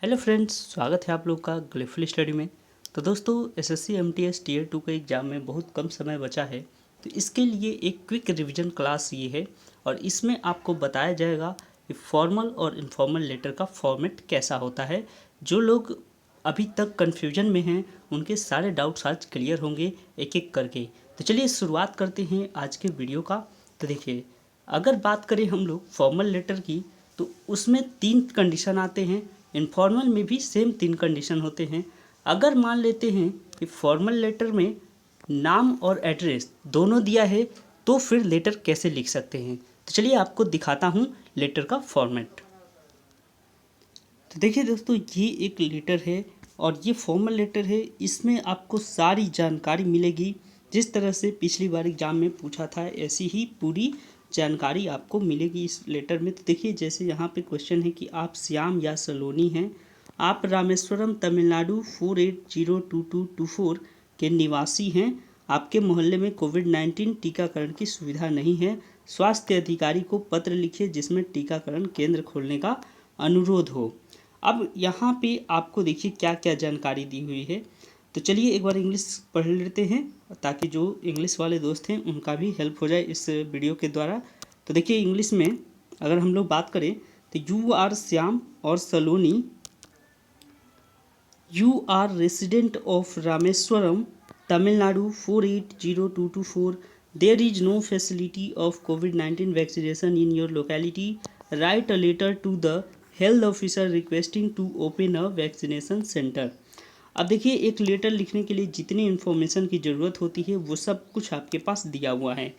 Hello friends, स्वागत है आप लोग का ग्लेफुल स्टडी में। तो दोस्तों, एसएससी एमटीएस टीयर 2 के एग्ज़ाम में बहुत कम समय बचा है, तो इसके लिए एक क्विक रिवीजन क्लास ये है और इसमें आपको बताया जाएगा कि फॉर्मल और इनफॉर्मल लेटर का फॉर्मेट कैसा होता है। जो लोग अभी तक कन्फ्यूजन में हैं उनके सारे डाउट्स आज क्लियर होंगे एक एक करके। तो चलिए शुरुआत करते हैं आज के वीडियो का। तो देखिए, अगर बात करें हम लोग फॉर्मल लेटर की, तो उसमें 3 कंडीशन आते हैं। इनफॉर्मल में भी सेम 3 कंडीशन होते हैं। अगर मान लेते हैं कि फॉर्मल लेटर में नाम और एड्रेस दोनों दिया है, तो फिर लेटर कैसे लिख सकते हैं। तो चलिए आपको दिखाता हूँ लेटर का फॉर्मेट। तो देखिए दोस्तों, ये एक लेटर है और ये फॉर्मल लेटर है। इसमें आपको सारी जानकारी मिलेगी। जिस तरह से पिछली बार एग्जाम में पूछा था, ऐसी ही पूरी जानकारी आपको मिलेगी इस लेटर में। तो देखिए, जैसे यहाँ पे क्वेश्चन है कि आप श्याम या सलोनी हैं, आप रामेश्वरम तमिलनाडु 48022224 के निवासी हैं, आपके मोहल्ले में कोविड-19 टीकाकरण की सुविधा नहीं है, स्वास्थ्य अधिकारी को पत्र लिखिए जिसमें टीकाकरण केंद्र खोलने का अनुरोध हो। अब यहाँ पे आपको देखिए क्या क्या जानकारी दी हुई है। तो चलिए एक बार इंग्लिश पढ़ लेते हैं ताकि जो इंग्लिश वाले दोस्त हैं उनका भी हेल्प हो जाए इस वीडियो के द्वारा। तो देखिए, इंग्लिश में अगर हम लोग बात करें तो यू आर श्याम और Saloni, you are resident of Rameswaram Tamil Nadu 480224, there is no facility of कोविड-19 vaccination in your locality, write a letter to the health officer requesting to open a vaccination centre. अब देखिए, एक लेटर लिखने के लिए जितनी इन्फॉर्मेशन की ज़रूरत होती है वो सब कुछ आपके पास दिया हुआ है।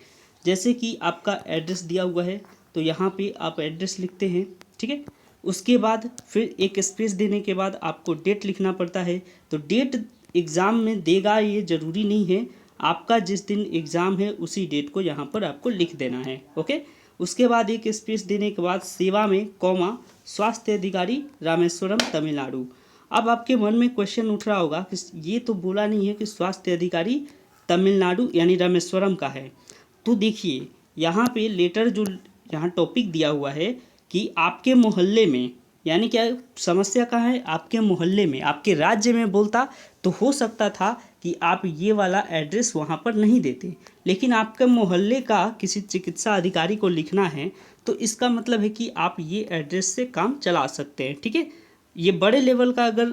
जैसे कि आपका एड्रेस दिया हुआ है, तो यहाँ पे आप एड्रेस लिखते हैं, ठीक है। उसके बाद फिर एक स्पेस देने के बाद आपको डेट लिखना पड़ता है। तो डेट एग्ज़ाम में देगा ये ज़रूरी नहीं है, आपका जिस दिन एग्ज़ाम है उसी डेट को यहाँ पर आपको लिख देना है, ओके। उसके बाद एक स्पेस देने के बाद सेवा में कॉमा स्वास्थ्य अधिकारी रामेश्वरम तमिलनाडु। अब आपके मन में क्वेश्चन उठ रहा होगा कि ये तो बोला नहीं है कि स्वास्थ्य अधिकारी तमिलनाडु यानी रामेश्वरम का है। तो देखिए, यहाँ पे लेटर जो यहाँ टॉपिक दिया हुआ है कि आपके मोहल्ले में, यानी क्या समस्या कहाँ है, आपके मोहल्ले में। आपके राज्य में बोलता तो हो सकता था कि आप ये वाला एड्रेस वहाँ पर नहीं देते, लेकिन आपके मोहल्ले का किसी चिकित्सा अधिकारी को लिखना है, तो इसका मतलब है कि आप ये एड्रेस से काम चला सकते हैं, ठीक है। ये बड़े लेवल का अगर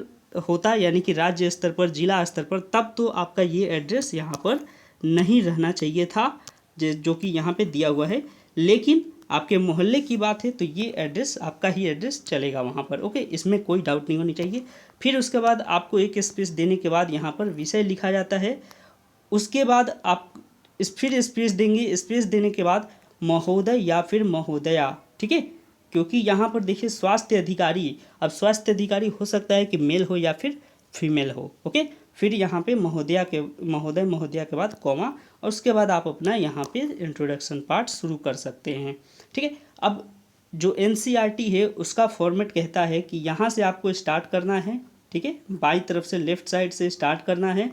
होता, यानी कि राज्य स्तर पर, जिला स्तर पर, तब तो आपका ये एड्रेस यहाँ पर नहीं रहना चाहिए था जो कि यहाँ पे दिया हुआ है। लेकिन आपके मोहल्ले की बात है तो ये एड्रेस आपका ही एड्रेस चलेगा वहाँ पर, ओके। इसमें कोई डाउट नहीं होनी चाहिए। फिर उसके बाद आपको एक स्पेस देने के बाद यहाँ पर विषय लिखा जाता है। उसके बाद आप फिर स्पेस देंगे। स्पेस देने के बाद महोदय या फिर महोदया, ठीक है। क्योंकि यहाँ पर देखिए स्वास्थ्य अधिकारी, अब स्वास्थ्य अधिकारी हो सकता है कि मेल हो या फिर फीमेल हो, ओके। फिर यहाँ पे महोदय महोदया के बाद कॉमा, और उसके बाद आप अपना यहाँ पे इंट्रोडक्शन पार्ट शुरू कर सकते हैं, ठीक है। अब जो एनसीईआरटी है उसका फॉर्मेट कहता है कि यहाँ से आपको स्टार्ट करना है, ठीक है। बाई तरफ से लेफ़्ट साइड से स्टार्ट करना है।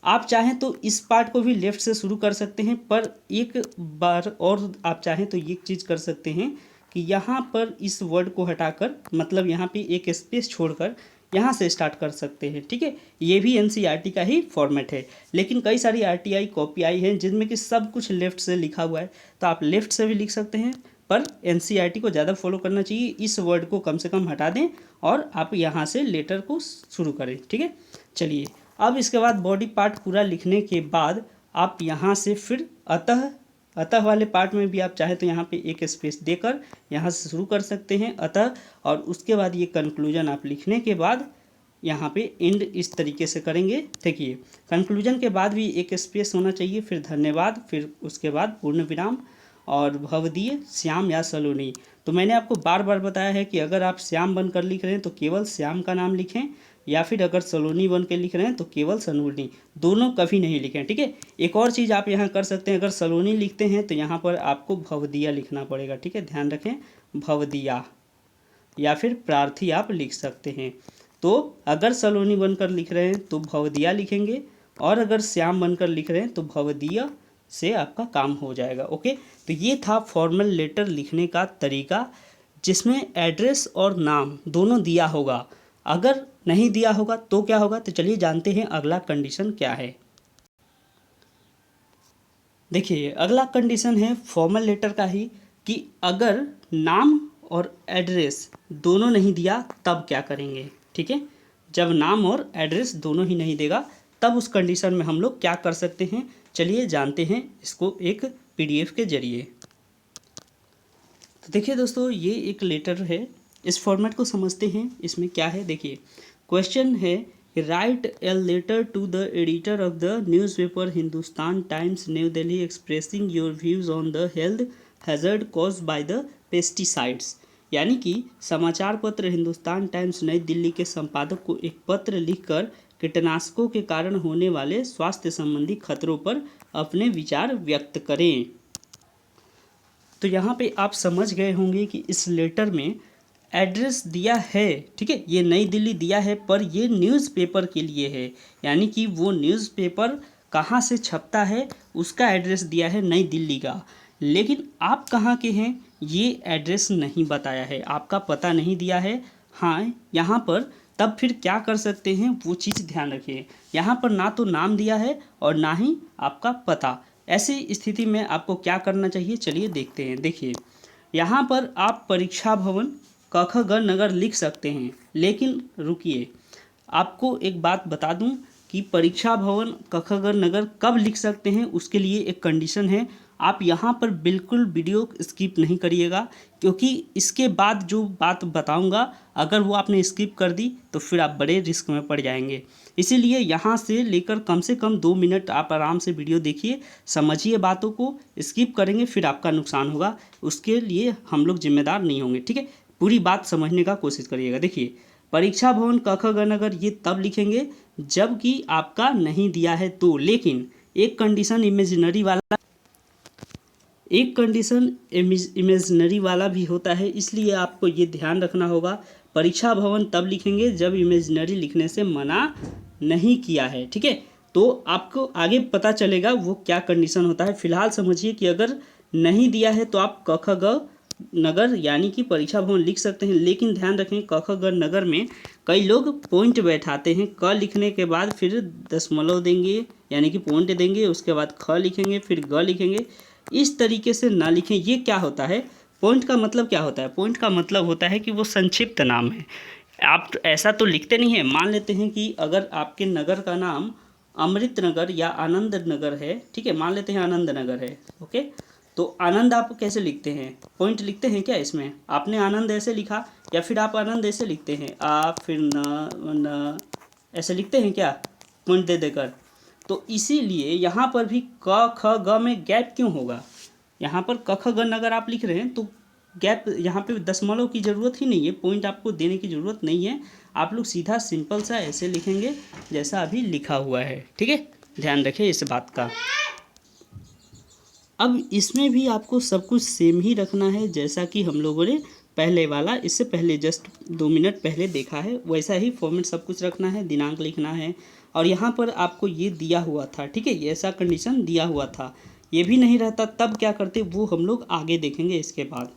आप चाहें तो इस पार्ट को भी लेफ़्ट से शुरू कर सकते हैं, पर एक बार और आप चाहें तो ये चीज़ कर सकते हैं कि यहाँ पर इस वर्ड को हटाकर, मतलब यहाँ पे एक स्पेस छोड़कर यहाँ से स्टार्ट कर सकते हैं, ठीक है। ये भी एनसीईआरटी का ही फॉर्मेट है। लेकिन कई सारी आरटीआई कॉपी आई हैं जिनमें कि सब कुछ लेफ़्ट से लिखा हुआ है, तो आप लेफ़्ट से भी लिख सकते हैं, पर एनसीईआरटी को ज़्यादा फॉलो करना चाहिए। इस वर्ड को कम से कम हटा दें और आप यहाँ से लेटर को शुरू करें, ठीक है। चलिए, अब इसके बाद बॉडी पार्ट पूरा लिखने के बाद आप यहाँ से फिर अतः वाले पार्ट में भी आप चाहें तो यहाँ पे एक स्पेस देकर यहाँ से शुरू कर सकते हैं, अतः। और उसके बाद ये कंक्लूजन आप लिखने के बाद यहाँ पे एंड इस तरीके से करेंगे। देखिए, कंक्लूजन के बाद भी एक स्पेस होना चाहिए, फिर धन्यवाद, फिर उसके बाद पूर्ण विराम और भवदीय श्याम या सलोनी। तो मैंने आपको बार बार बताया है कि अगर आप श्याम बनकर लिख रहे हैं तो केवल श्याम का नाम लिखें, या फिर अगर सलोनी बन के लिख रहे हैं तो केवल सलोनी, दोनों कभी नहीं लिखें, ठीक है। एक और चीज़ आप यहाँ कर सकते हैं, अगर सलोनी लिखते हैं तो यहाँ पर आपको भवदिया लिखना पड़ेगा, ठीक है। ध्यान रखें, भवदिया, या फिर प्रार्थी आप लिख सकते हैं। तो अगर सलोनी बनकर लिख रहे हैं तो भवदिया लिखेंगे, और अगर श्याम बनकर लिख रहे हैं तो भवदिया से आपका काम हो जाएगा, ओके। तो ये था फॉर्मल लेटर लिखने का तरीका, जिसमें एड्रेस और नाम दोनों दिया होगा। अगर नहीं दिया होगा तो क्या होगा, तो चलिए जानते हैं अगला कंडीशन क्या है। देखिए अगला कंडीशन है फॉर्मल लेटर का ही, कि अगर नाम और एड्रेस दोनों नहीं दिया तब क्या करेंगे। ठीक है, जब नाम और एड्रेस दोनों ही नहीं देगा तब उस कंडीशन में हम लोग क्या कर सकते हैं, चलिए जानते हैं इसको एक पीडीएफ के जरिए। तो देखिए दोस्तों, ये एक लेटर है, इस फॉर्मेट को समझते हैं। इसमें क्या है, देखिए क्वेश्चन है, write a letter to the editor of the newspaper Hindustan Times New Delhi expressing your views on the health hazard caused by the pesticides. यानी कि समाचार पत्र हिंदुस्तान टाइम्स नई दिल्ली के संपादक को एक पत्र लिखकर कीटनाशकों के कारण होने वाले स्वास्थ्य संबंधी खतरों पर अपने विचार व्यक्त करें। तो यहाँ पे आप समझ गए होंगे कि इस लेटर में एड्रेस दिया है। ठीक है, ये नई दिल्ली दिया है पर ये न्यूज़पेपर के लिए है, यानी कि वो न्यूज़पेपर कहाँ से छपता है उसका एड्रेस दिया है नई दिल्ली का। लेकिन आप कहाँ के हैं ये एड्रेस नहीं बताया है, आपका पता नहीं दिया है। हाँ, यहाँ पर तब फिर क्या कर सकते हैं वो चीज़ ध्यान रखिए, यहाँ पर ना तो नाम दिया है और ना ही आपका पता। ऐसी स्थिति में आपको क्या करना चाहिए, चलिए देखते हैं। देखिए यहाँ पर आप परीक्षा भवन कखग नगर लिख सकते हैं, लेकिन रुकिए, आपको एक बात बता दूं कि परीक्षा भवन कखग नगर कब लिख सकते हैं उसके लिए एक कंडीशन है। आप यहाँ पर बिल्कुल वीडियो स्किप नहीं करिएगा, क्योंकि इसके बाद जो बात बताऊंगा अगर वो आपने स्किप कर दी तो फिर आप बड़े रिस्क में पड़ जाएंगे। इसीलिए यहाँ से लेकर कम से कम 2 मिनट आप आराम से वीडियो देखिए, समझिए बातों को। स्किप करेंगे फिर आपका नुकसान होगा, उसके लिए हम लोग जिम्मेदार नहीं होंगे। ठीक है, पूरी बात समझने का कोशिश करिएगा। देखिए परीक्षा भवन कखग नगर ये तब लिखेंगे जबकि आपका नहीं दिया है तो, लेकिन एक कंडीशन इमेजिनरी वाला भी होता है, इसलिए आपको ये ध्यान रखना होगा। परीक्षा भवन तब लिखेंगे जब इमेजिनरी लिखने से मना नहीं किया है। ठीक है, तो आपको आगे पता चलेगा वो क्या कंडीशन होता है। फिलहाल समझिए कि अगर नहीं दिया है तो आप कखग नगर यानी कि परीक्षा भवन लिख सकते हैं, लेकिन ध्यान रखें कखग नगर में कई लोग पॉइंट बैठाते हैं। क लिखने के बाद फिर दशमलव देंगे यानी कि पॉइंट देंगे, उसके बाद ख लिखेंगे फिर ग लिखेंगे। इस तरीके से ना लिखें। ये क्या होता है, पॉइंट का मतलब क्या होता है, पॉइंट का मतलब होता है कि वो संक्षिप्त नाम है। आप ऐसा तो लिखते नहीं है। मान लेते हैं कि अगर आपके नगर का नाम अमृत नगर या आनंद नगर है, ठीक है, मान लेते हैं आनंद नगर है, ओके, तो आनंद आप कैसे लिखते हैं, पॉइंट लिखते हैं क्या इसमें, आपने आनंद ऐसे लिखा या फिर आप आनंद ऐसे लिखते हैं, आ फिर न ऐसे लिखते हैं क्या, पॉइंट दे देकर। तो इसीलिए यहाँ पर भी क ख ग में गैप क्यों होगा, यहाँ पर क ख ग नगर आप लिख रहे हैं तो गैप, यहाँ पे दशमलव की ज़रूरत ही नहीं है, पॉइंट आपको देने की ज़रूरत नहीं है। आप लोग सीधा सिंपल सा ऐसे लिखेंगे जैसा अभी लिखा हुआ है। ठीक है, ध्यान रखिए इस बात का। अब इसमें भी आपको सब कुछ सेम ही रखना है जैसा कि हम लोगों ने पहले वाला, इससे पहले जस्ट 2 मिनट पहले देखा है, वैसा ही फॉर्मेट सब कुछ रखना है, दिनांक लिखना है। और यहाँ पर आपको ये दिया हुआ था, ठीक है, ये ऐसा कंडीशन दिया हुआ था, ये भी नहीं रहता तब क्या करते वो हम लोग आगे देखेंगे इसके बाद।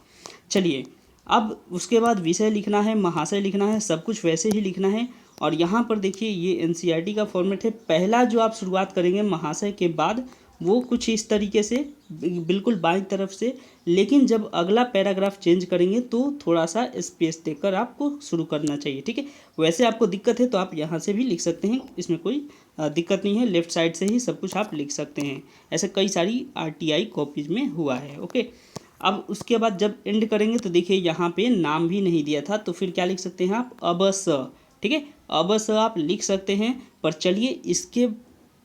चलिए, अब उसके बाद विषय लिखना है, महाशय लिखना है, सब कुछ वैसे ही लिखना है। और यहाँ पर देखिए ये एनसीईआरटी का फॉर्मेट है। पहला जो आप शुरुआत करेंगे महाशय के बाद वो कुछ इस तरीके से बिल्कुल बाईं तरफ से, लेकिन जब अगला पैराग्राफ चेंज करेंगे तो थोड़ा सा स्पेस देकर आपको शुरू करना चाहिए। ठीक है, वैसे आपको दिक्कत है तो आप यहाँ से भी लिख सकते हैं, इसमें कोई दिक्कत नहीं है, लेफ्ट साइड से ही सब कुछ आप लिख सकते हैं। ऐसे कई सारी आरटीआई कॉपीज में हुआ है। ओके, अब उसके बाद जब एंड करेंगे तो देखिए यहाँ पे नाम भी नहीं दिया था, तो फिर क्या लिख सकते हैं आप, अबस। ठीक है, अबस आप लिख सकते हैं। पर चलिए इसके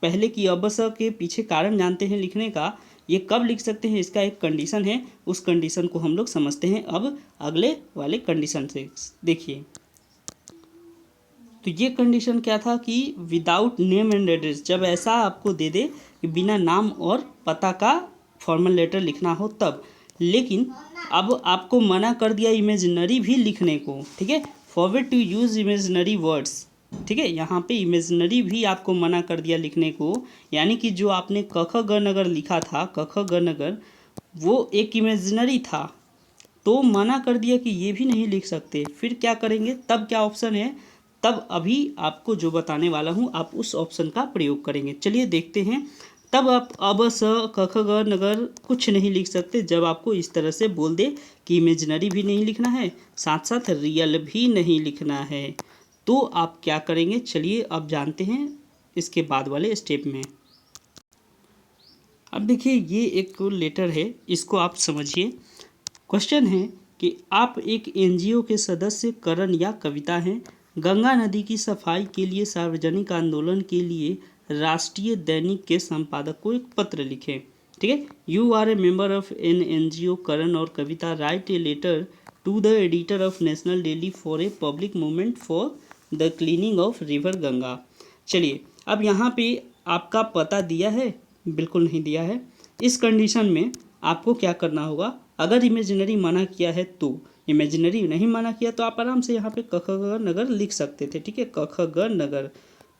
पहले की अबस के पीछे कारण जानते हैं लिखने का, ये कब लिख सकते हैं इसका एक कंडीशन है, उस कंडीशन को हम लोग समझते हैं अब अगले वाले कंडीशन से। देखिए तो ये कंडीशन क्या था कि विदाउट नेम एंड एड्रेस, जब ऐसा आपको दे दे कि बिना नाम और पता का फॉर्मल लेटर लिखना हो तब। लेकिन अब आपको मना कर दिया इमेजिनरी भी लिखने को। ठीक है, forward to use imaginary words. ठीक है, यहाँ पे इमेजिनरी भी आपको मना कर दिया लिखने को, यानी कि जो आपने कख ग नगर लिखा था, कख ग नगर, वो एक इमेजिनरी था तो मना कर दिया कि ये भी नहीं लिख सकते। फिर क्या करेंगे, तब क्या ऑप्शन है, तब अभी आपको जो बताने वाला हूँ आप उस ऑप्शन का प्रयोग करेंगे। चलिए देखते हैं। तब आप अब स क ख ग नगर कुछ नहीं लिख सकते जब आपको इस तरह से बोल दे कि इमेजिनरी भी नहीं लिखना है, साथ साथ रियल भी नहीं लिखना है, तो आप क्या करेंगे चलिए अब जानते हैं इसके बाद वाले स्टेप में। अब देखिए ये एक लेटर है, इसको आप समझिए। क्वेश्चन है कि आप एक एनजीओ के सदस्य करण या कविता हैं, गंगा नदी की सफाई के लिए सार्वजनिक आंदोलन के लिए राष्ट्रीय दैनिक के संपादक को एक पत्र लिखें। ठीक है, you are a member of an NGO Karan और Kavita, write a letter to the editor of national daily for a public movement for the cleaning of river Ganga. चलिए अब यहाँ पे आपका पता दिया है, बिल्कुल नहीं दिया है। इस कंडीशन में आपको क्या करना होगा, अगर इमेजिनरी मना किया है तो, इमेजिनरी नहीं मना किया तो आप आराम से यहाँ पे क ख ग नगर लिख सकते थे। ठीक है, क ख ग नगर।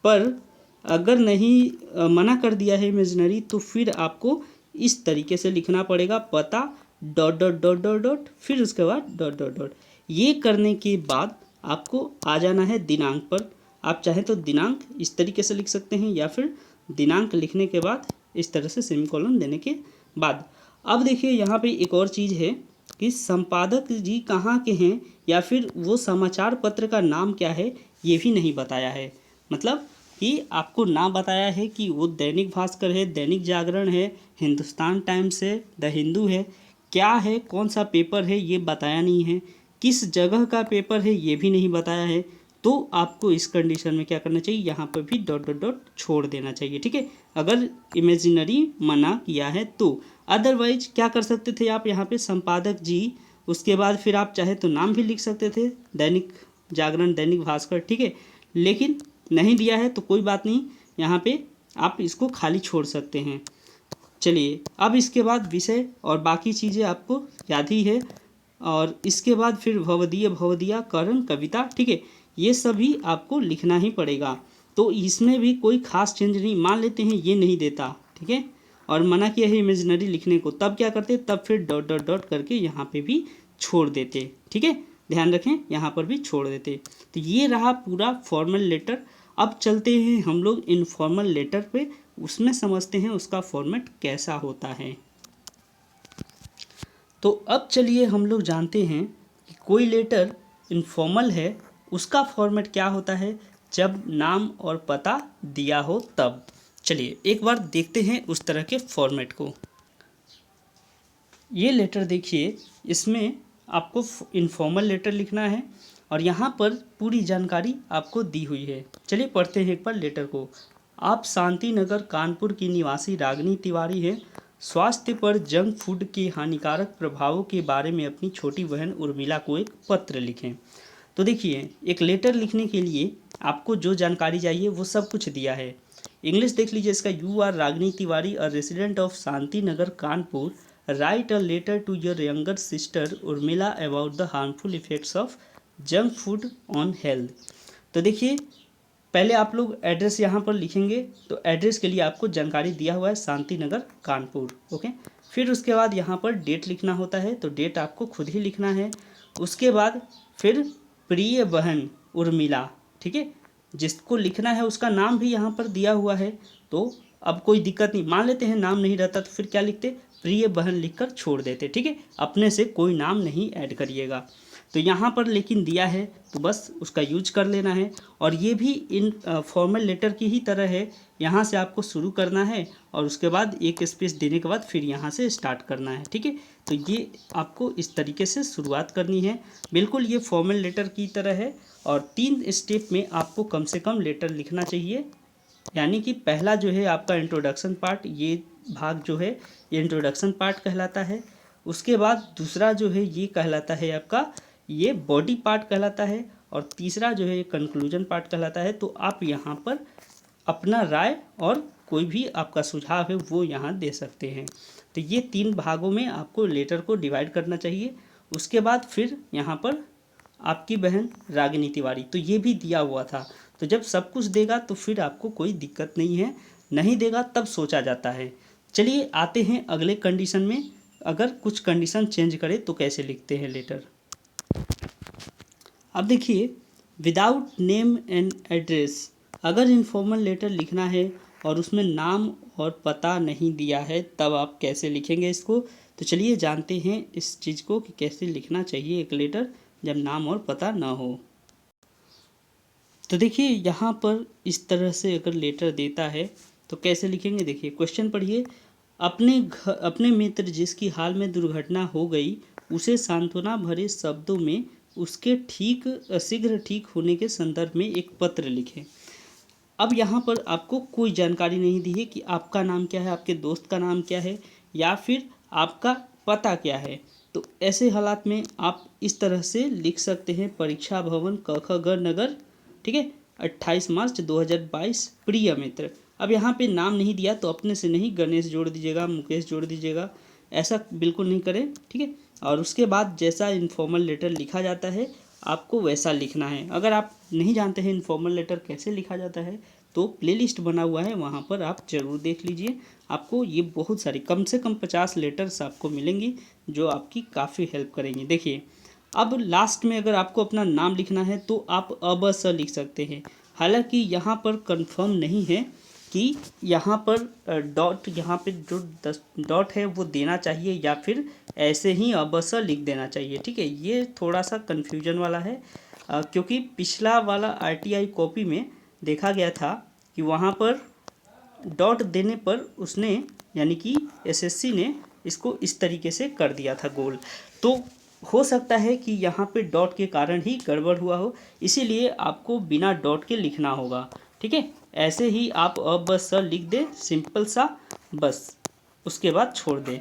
पर अगर नहीं मना कर दिया है इमेजिनरी तो फिर आपको इस तरीके से लिखना पड़ेगा, पता dot dot dot dot dot फिर उसके बाद डॉट डॉट डॉट। ये करने के बाद आपको आ जाना है दिनांक पर। आप चाहें तो दिनांक इस तरीके से लिख सकते हैं या फिर दिनांक लिखने के बाद इस तरह से सेमीकोलन देने के बाद। अब देखिए यहाँ पे एक और चीज़ है कि संपादक जी कहाँ के हैं या फिर वो समाचार पत्र का नाम क्या है ये भी नहीं बताया है। मतलब कि आपको ना बताया है कि वो दैनिक भास्कर है, दैनिक जागरण है, हिंदुस्तान टाइम्स है, द हिंदू है, क्या है, कौन सा पेपर है ये बताया नहीं है, किस जगह का पेपर है ये भी नहीं बताया है। तो आपको इस कंडीशन में क्या करना चाहिए, यहाँ पर भी डॉट डॉट डॉट छोड़ देना चाहिए। ठीक है, अगर इमेजिनरी मना किया है तो। अदरवाइज क्या कर सकते थे आप, यहाँ पे संपादक जी, उसके बाद फिर आप चाहे तो नाम भी लिख सकते थे, दैनिक जागरण, दैनिक भास्कर। ठीक है, लेकिन नहीं दिया है तो कोई बात नहीं, यहाँ पे आप इसको खाली छोड़ सकते हैं। चलिए अब इसके बाद विषय और बाकी चीज़ें आपको याद ही है, और इसके बाद फिर भवदीय, भवदीया, करण, कविता। ठीक है, ये सभी आपको लिखना ही पड़ेगा। तो इसमें भी कोई खास चेंज नहीं, मान लेते हैं ये नहीं देता, ठीक है, और मना किया है इमेजिनरी लिखने को, तब क्या करते, तब फिर डॉट डॉट डॉट करके यहाँ पे भी छोड़ देते। ठीक है, ध्यान रखें यहाँ पर भी छोड़ देते। तो ये रहा पूरा फॉर्मल लेटर। अब चलते हैं हम लोग इनफॉर्मल लेटर पे, उसमें समझते हैं उसका फॉर्मेट कैसा होता है। तो अब चलिए हम लोग जानते हैं कि कोई लेटर इनफॉर्मल है उसका फॉर्मेट क्या होता है, जब नाम और पता दिया हो तब। चलिए एक बार देखते हैं उस तरह के फॉर्मेट को। ये लेटर देखिए, इसमें आपको इनफॉर्मल लेटर लिखना है और यहाँ पर पूरी जानकारी आपको दी हुई है। चलिए पढ़ते हैं एक बार लेटर को। आप शांति नगर कानपुर की निवासी रागिनी तिवारी हैं। स्वास्थ्य पर जंक फूड के हानिकारक प्रभावों के बारे में अपनी छोटी बहन उर्मिला को एक पत्र लिखें। तो देखिए एक लेटर लिखने के लिए आपको जो जानकारी चाहिए वो सब कुछ दिया है। इंग्लिश देख लीजिए इसका, you are Ragini Tiwari, a resident of Shanti Nagar Kanpur, write a letter to your younger sister Urmila about the harmful effects of junk food on health. तो देखिए पहले आप लोग एड्रेस यहाँ पर लिखेंगे, तो एड्रेस के लिए आपको जानकारी दिया हुआ है शांति नगर कानपुर। ओके, फिर उसके बाद यहाँ पर डेट लिखना होता है, तो डेट आपको खुद ही लिखना है। उसके बाद फिर प्रिय बहन उर्मिला, ठीक है, जिसको लिखना है उसका नाम भी यहाँ पर दिया हुआ है। तो अब कोई दिक्कत नहीं, मान लेते हैं नाम नहीं रहता तो फिर क्या लिखते, प्रिय बहन लिखकर छोड़ देते। ठीक है, अपने से कोई नाम नहीं ऐड करिएगा। तो यहाँ पर लेकिन दिया है तो बस उसका यूज कर लेना है। और ये भी इन फॉर्मल लेटर की ही तरह है, यहाँ से आपको शुरू करना है और उसके बाद एक स्पेस देने के बाद फिर यहाँ से स्टार्ट करना है। ठीक है, तो ये आपको इस तरीके से शुरुआत करनी है, बिल्कुल ये फॉर्मल लेटर की तरह है। और 3 स्टेप में आपको कम से कम लेटर लिखना चाहिए। यानी कि पहला जो है आपका इंट्रोडक्शन पार्ट, ये भाग जो है ये इंट्रोडक्शन पार्ट कहलाता है। उसके बाद दूसरा जो है ये कहलाता है आपका, ये बॉडी पार्ट कहलाता है। और तीसरा जो है ये कंक्लूजन पार्ट कहलाता है। तो आप यहाँ पर अपना राय और कोई भी आपका सुझाव है वो यहाँ दे सकते हैं। तो ये 3 भागों में आपको लेटर को डिवाइड करना चाहिए। उसके बाद फिर यहाँ पर आपकी बहन रागिनी तिवारी, तो ये भी दिया हुआ था। तो जब सब कुछ देगा तो फिर आपको कोई दिक्कत नहीं है, नहीं देगा तब सोचा जाता है। चलिए आते हैं अगले कंडीशन में, अगर कुछ कंडीशन चेंज करे तो कैसे लिखते हैं लेटर। अब देखिए विदाउट नेम एंड एड्रेस। अगर इनफॉर्मल लेटर लिखना है और उसमें नाम और पता नहीं दिया है तब आप कैसे लिखेंगे इसको। तो चलिए जानते हैं इस चीज़ को कि कैसे लिखना चाहिए एक लेटर जब नाम और पता ना हो। तो देखिए यहाँ पर इस तरह से अगर लेटर देता है तो कैसे लिखेंगे। देखिए क्वेश्चन पढ़िए। अपने मित्र जिसकी हाल में दुर्घटना हो गई उसे सांत्वना भरे शब्दों में उसके शीघ्र ठीक होने के संदर्भ में एक पत्र लिखें। अब यहाँ पर आपको कोई जानकारी नहीं दी है कि आपका नाम क्या है, आपके दोस्त का नाम क्या है या फिर आपका पता क्या है। तो ऐसे हालात में आप इस तरह से लिख सकते हैं, परीक्षा भवन कखगढ़ नगर, ठीक है, 28 मार्च 2022, प्रिय मित्र। अब यहाँ पे नाम नहीं दिया तो अपने से नहीं, गणेश जोड़ दीजिएगा, मुकेश जोड़ दीजिएगा, ऐसा बिल्कुल नहीं करें, ठीक है। और उसके बाद जैसा इनफॉर्मल लेटर लिखा जाता है आपको वैसा लिखना है। अगर आप नहीं जानते हैं इनफॉर्मल लेटर कैसे लिखा जाता है तो प्लेलिस्ट बना हुआ है, वहाँ पर आप ज़रूर देख लीजिए। आपको ये बहुत सारी, कम से कम 50 लेटर्स आपको मिलेंगी जो आपकी काफ़ी हेल्प करेंगी। देखिए अब लास्ट में अगर आपको अपना नाम लिखना है तो आप अब स लिख सकते हैं। हालांकि यहाँ पर कंफर्म नहीं है कि यहाँ पर डॉट, यहाँ पे जो डॉट है वो देना चाहिए या फिर ऐसे ही अब स लिख देना चाहिए, ठीक है। ये थोड़ा सा कन्फ्यूजन वाला है क्योंकि पिछला वाला RTI कॉपी में देखा गया था कि वहाँ पर डॉट देने पर उसने, यानी कि SSC ने इसको इस तरीके से कर दिया था गोल। तो हो सकता है कि यहाँ पे डॉट के कारण ही गड़बड़ हुआ हो, इसीलिए आपको बिना डॉट के लिखना होगा, ठीक है। ऐसे ही आप अब बस स लिख दें, सिंपल सा, बस उसके बाद छोड़ दें।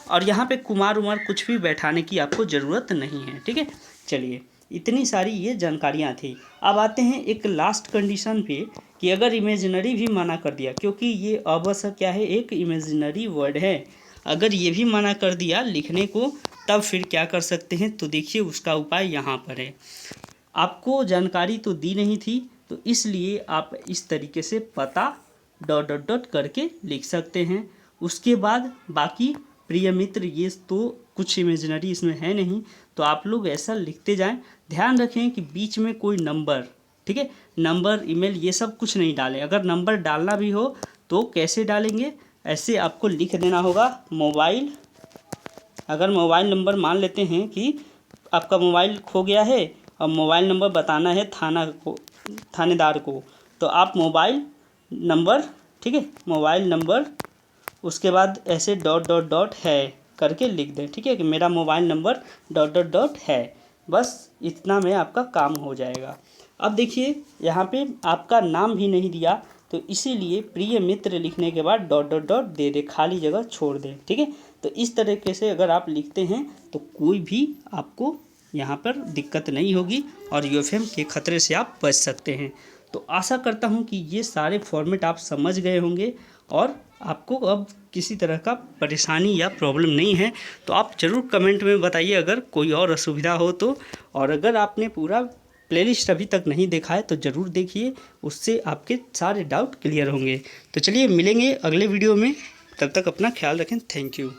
और यहाँ पे कुमार उमार कुछ भी बैठाने की आपको ज़रूरत नहीं है, ठीक है। चलिए इतनी सारी ये जानकारियाँ थी। अब आते हैं एक लास्ट कंडीशन पे कि अगर इमेजिनरी भी मना कर दिया, क्योंकि ये अवश्य क्या है, एक इमेजिनरी वर्ड है, अगर ये भी मना कर दिया लिखने को तब फिर क्या कर सकते हैं। तो देखिए उसका उपाय यहाँ पर है। आपको जानकारी तो दी नहीं थी तो इसलिए आप इस तरीके से पता डॉट डॉट डॉट करके लिख सकते हैं। उसके बाद बाकी प्रिय मित्र, ये तो कुछ इमेजिनरी इसमें है नहीं, तो आप लोग ऐसा लिखते जाएं। ध्यान रखें कि बीच में कोई नंबर, ठीक है, नंबर, ईमेल, ये सब कुछ नहीं डालें। अगर नंबर डालना भी हो तो कैसे डालेंगे, ऐसे आपको लिख देना होगा मोबाइल। अगर मोबाइल नंबर मान लेते हैं कि आपका मोबाइल खो गया है और मोबाइल नंबर बताना है थानेदार को, तो आप मोबाइल नंबर, ठीक है, मोबाइल नंबर, उसके बाद ऐसे डॉट डॉट डॉट है करके लिख दें, ठीक है, कि मेरा mobile number dot dot dot है। बस इतना में आपका काम हो जाएगा। अब देखिए यहाँ पे आपका नाम भी नहीं दिया तो इसीलिए प्रिय मित्र लिखने के बाद डॉट डॉट डॉट दे दे, खाली जगह छोड़ दें, ठीक है। तो इस तरीके से अगर आप लिखते हैं तो कोई भी आपको यहाँ पर दिक्कत नहीं होगी और UFM के ख़तरे से आप बच सकते हैं। तो आशा करता हूँ कि ये सारे फॉर्मेट आप समझ गए होंगे और आपको अब किसी तरह का परेशानी या प्रॉब्लम नहीं है। तो आप ज़रूर कमेंट में बताइए अगर कोई और असुविधा हो तो। और अगर आपने पूरा प्लेलिस्ट अभी तक नहीं देखा है तो ज़रूर देखिए, उससे आपके सारे डाउट क्लियर होंगे। तो चलिए मिलेंगे अगले वीडियो में, तब तक अपना ख्याल रखें। Thank you.